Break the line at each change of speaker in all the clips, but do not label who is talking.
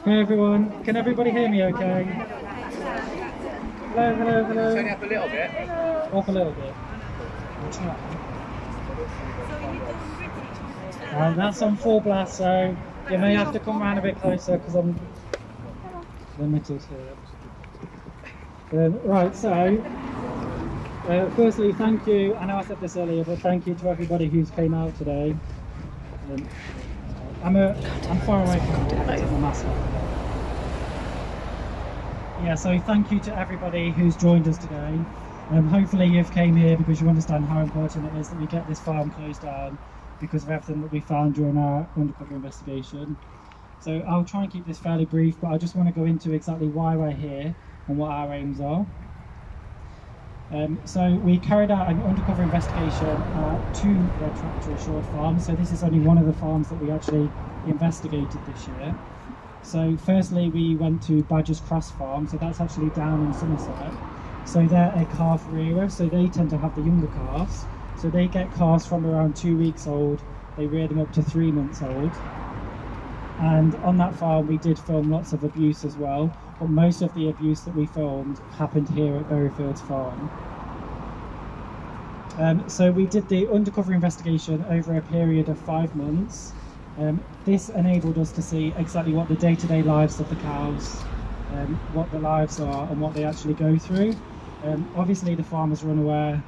Hi everyone, can everybody hear me okay? Hello, hello, hello.
Turn it up a little bit.
Up a little bit. I'll try. That's on full blast, so you may have to come around a bit closer because I'm limited here. Right, so firstly, thank you. I know I said this earlier, but thank you to everybody who's came out today. I'm far away from the mask. Yeah, so thank you to everybody who's joined us today. Hopefully you've came here because you understand how important it is that we get this farm closed down because of everything that we found during our undercover investigation. So I'll try and keep this fairly brief, but I just want to go into exactly why we're here and what our aims are. So we carried out an undercover investigation at two red tractor assured farms. So this is only one of the farms that we actually investigated this year. So firstly, we went to Badger's Cross Farm, so that's actually down in Somerset. So they're a calf rearer, so they tend to have the younger calves. So they get calves from around 2 weeks old, they rear them up to 3 months old. And on that farm we did film lots of abuse as well, but most of the abuse that we filmed happened here at Berryfields Farm. So we did the undercover investigation over a period of 5 months. This enabled us to see exactly what the day-to-day lives of the cows, what the lives are and what they actually go through. Obviously the farmers were unaware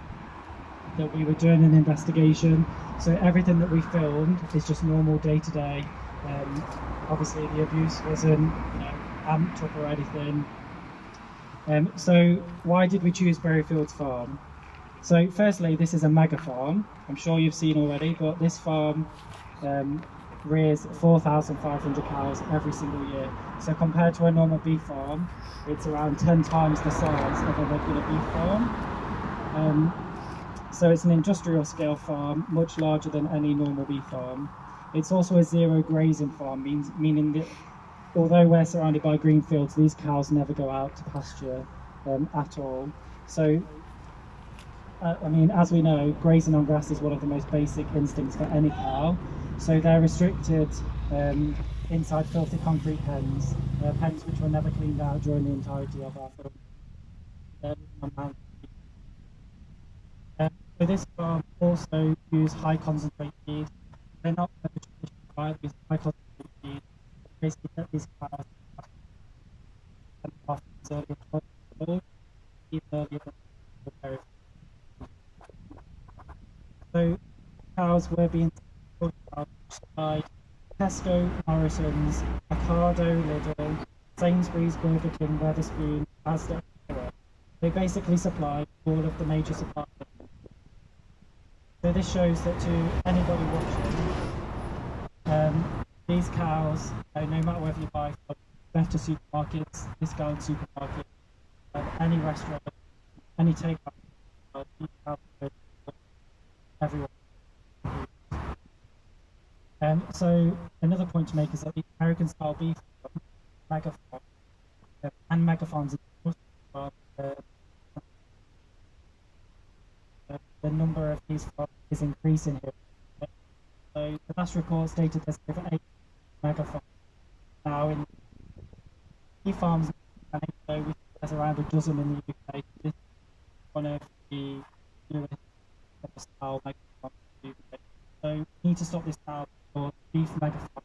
that we were doing an investigation, so everything that we filmed is just normal day-to-day. Obviously the abuse wasn't amped up or anything. So why did we choose Berryfields Farm? So firstly, this is a mega farm. I'm sure you've seen already, but this farm rears 4,500 cows every single year. So compared to a normal beef farm, it's around 10 times the size of a regular beef farm. So it's an industrial scale farm, much larger than any normal beef farm. It's also a zero grazing farm, meaning that although we're surrounded by green fields, these cows never go out to pasture at all. So I mean, as we know, grazing on grass is one of the most basic instincts for any cow. So they're restricted inside filthy concrete pens, pens which were never cleaned out during the entirety of our film. So this farm also use high concentrate feed. They're not the traditional diet, use high concentrate feed. Basically, get these cows off as early as possible, even earlier than the very. So cows were being by Tesco, Morrison's, Ocado, Lidl, Sainsbury's, Burger King, Wetherspoon, Asda. They basically supply all of the major suppliers. So this shows that to anybody watching, these cows, no matter whether you buy from better supermarkets, discount supermarkets, any restaurant, any takeout, everyone. So another point to make is that the American style beef mega farm and mega farms the number of these farms is increasing here. So the last report stated there's over 8 mega farms now in beef farms, and so we think there's around a dozen in the UK. This is one of the newest style mega farms in the UK. So we need to stop this now for beef mega farm.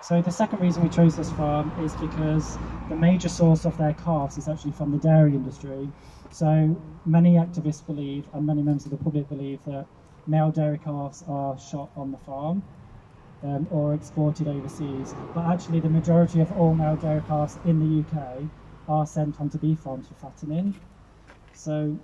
So the second reason we chose this farm is because the major source of their calves is actually from the dairy industry. So many activists believe, and many members of the public believe, that male dairy calves are shot on the farm or exported overseas. But actually the majority of all male dairy calves in the UK are sent onto beef farms for fattening. So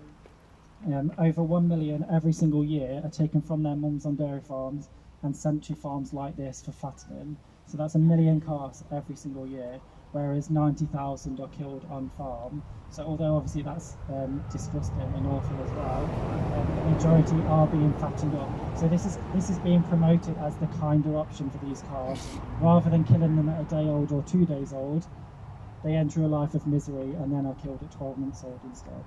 over 1 million every single year are taken from their mums on dairy farms and sent to farms like this for fattening. So that's 1 million calves every single year, whereas 90,000 are killed on farm. So although obviously that's disgusting and awful as well, the majority are being fattened up. So this is being promoted as the kinder option for these calves. Rather than killing them at a day old or 2 days old, they enter a life of misery and then are killed at 12 months old instead.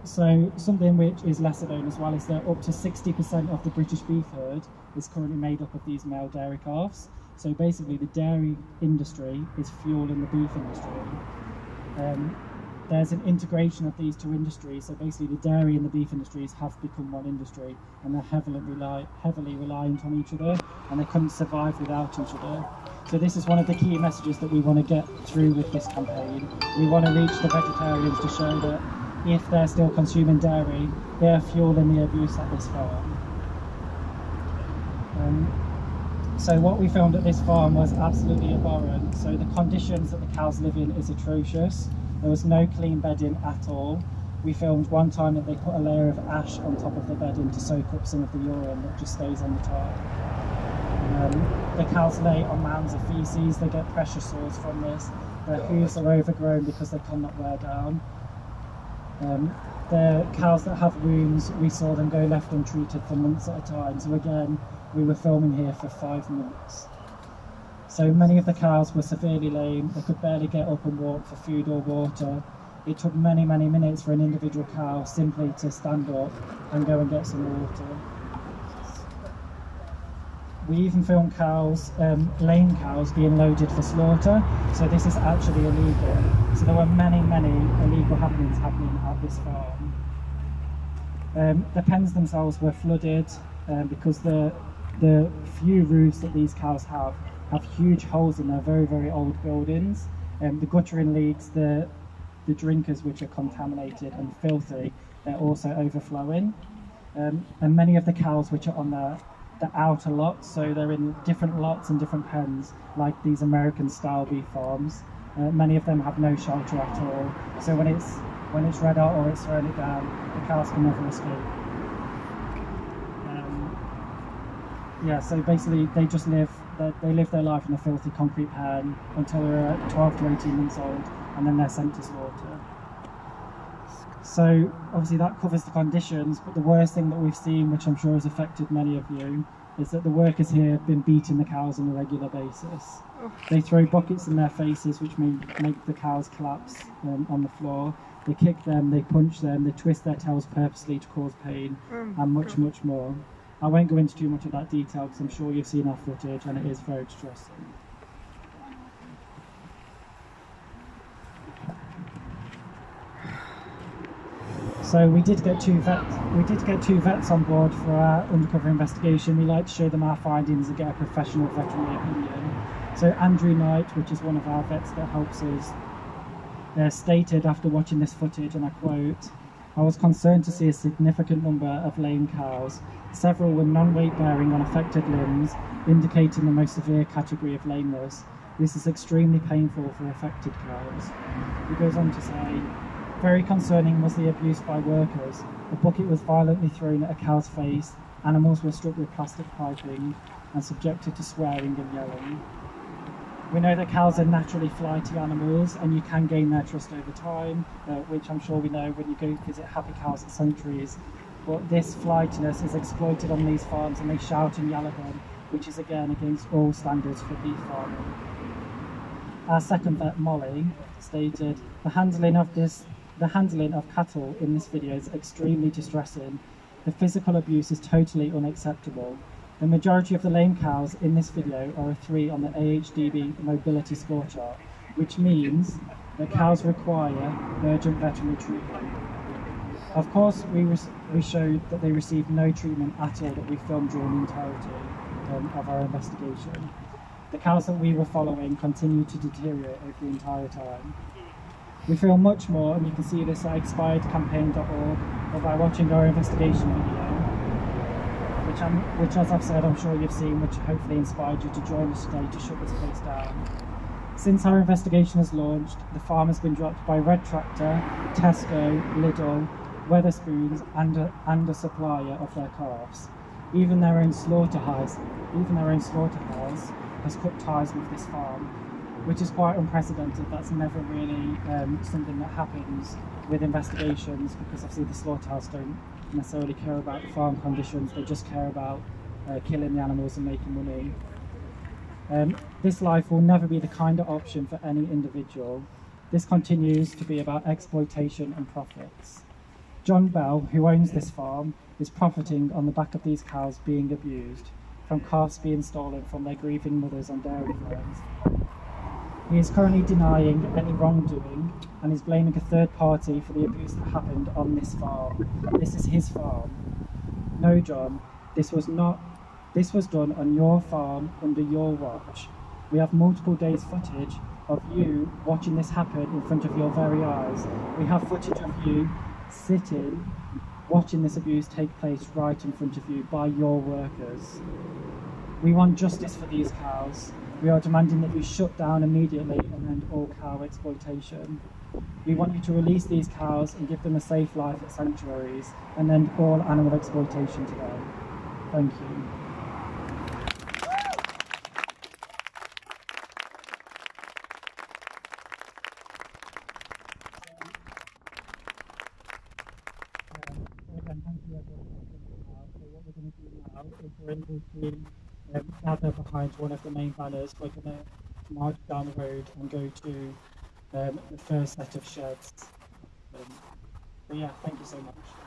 So something which is lesser known as well is that up to 60% of the British beef herd is currently made up of these male dairy calves. So basically the dairy industry is fueling the beef industry. There's an integration of these two industries, so basically the dairy and the beef industries have become one industry, and they're heavily reliant on each other, and they couldn't survive without each other. So this is one of the key messages that we want to get through with this campaign. We want to reach the vegetarians to show that if they're still consuming dairy, they're fueling the abuse at this farm. So what we filmed at this farm was absolutely abhorrent. So the conditions that the cows live in is atrocious. There was no clean bedding at all. We filmed one time that they put a layer of ash on top of the bedding to soak up some of the urine that just stays on the top. The cows lay on mounds of feces. They get pressure sores from this. Their hooves are overgrown because they cannot wear down. The cows that have wounds, we saw them go left untreated for months at a time. So again, we were filming here for 5 months. So many of the cows were severely lame. They could barely get up and walk for food or water. It took many, many minutes for an individual cow simply to stand up and go and get some water. We even filmed cows, lame cows being loaded for slaughter. So this is actually illegal. So there were many, many illegal happenings happening at this farm. The pens themselves were flooded because the few roofs that these cows have huge holes in their very, very old buildings. The guttering leaks, the drinkers which are contaminated and filthy, they're also overflowing. And many of the cows which are on the outer lots, so they're in different lots and different pens, like these American style beef farms. Many of them have no shelter at all. So when it's red hot or it's throwing it down, the cows can never escape. Yeah, so basically they just live their life in a filthy concrete pen until they're 12 to 18 months old, and then they're sent to slaughter. So obviously that covers the conditions, but the worst thing that we've seen, which I'm sure has affected many of you, is that the workers here have been beating the cows on a regular basis. They throw buckets in their faces, which make the cows collapse on the floor. They kick them, they punch them, they twist their tails purposely to cause pain, and much, much more. I won't go into too much of that detail because I'm sure you've seen our footage and it is very distressing. So we did get two vets on board for our undercover investigation. We like to show them our findings and get a professional veterinary opinion. So Andrew Knight, which is one of our vets that helps us, stated after watching this footage, and I quote, "I was concerned to see a significant number of lame cows. Several were non-weight bearing on affected limbs, indicating the most severe category of lameness. This is extremely painful for affected cows." He goes on to say, "Very concerning was the abuse by workers. A bucket was violently thrown at a cow's face, animals were struck with plastic piping and subjected to swearing and yelling." We know that cows are naturally flighty animals and you can gain their trust over time, which I'm sure we know when you go visit happy cows at sanctuaries. But this flightiness is exploited on these farms and they shout and yell at them, which is again against all standards for beef farming. Our second vet, Molly, stated, the handling of cattle in this video is extremely distressing. The physical abuse is totally unacceptable. The majority of the lame cows in this video are a 3 on the AHDB mobility score chart, which means that cows require urgent veterinary treatment. Of course, we showed that they received no treatment at all that we filmed during the entirety of our investigation. The cows that we were following continued to deteriorate over the entire time. We film much more, and you can see this at expiredcampaign.org or by watching our investigation video, which as I've said, I'm sure you've seen, which hopefully inspired you to join us today to shut this place down. Since our investigation has launched, the farm has been dropped by Red Tractor, Tesco, Lidl, Wetherspoons and a supplier of their calves. Even their own slaughterhouse has cut ties with this farm, which is quite unprecedented. That's never really something that happens with investigations, because obviously the slaughterhouse don't necessarily care about the farm conditions, they just care about killing the animals and making money. This life will never be the kind of option for any individual. This continues to be about exploitation and profits. John Bell, who owns this farm, is profiting on the back of these cows being abused, from calves being stolen from their grieving mothers on dairy farms. He is currently denying any wrongdoing and is blaming a third party for the abuse that happened on this farm. This is his farm. No, John, this was done on your farm under your watch. We have multiple days footage of you watching this happen in front of your very eyes. We have footage of you sitting, watching this abuse take place right in front of you by your workers. We want justice for these cows. We are demanding that you shut down immediately and end all cow exploitation. We want you to release these cows and give them a safe life at sanctuaries and end all animal exploitation today. Thank you. Again, thank you everyone for coming out. So what we're going to do now is we're able to gather behind one of the main banners. We're going to march down the road and go to the first set of sheds. So yeah, thank you so much.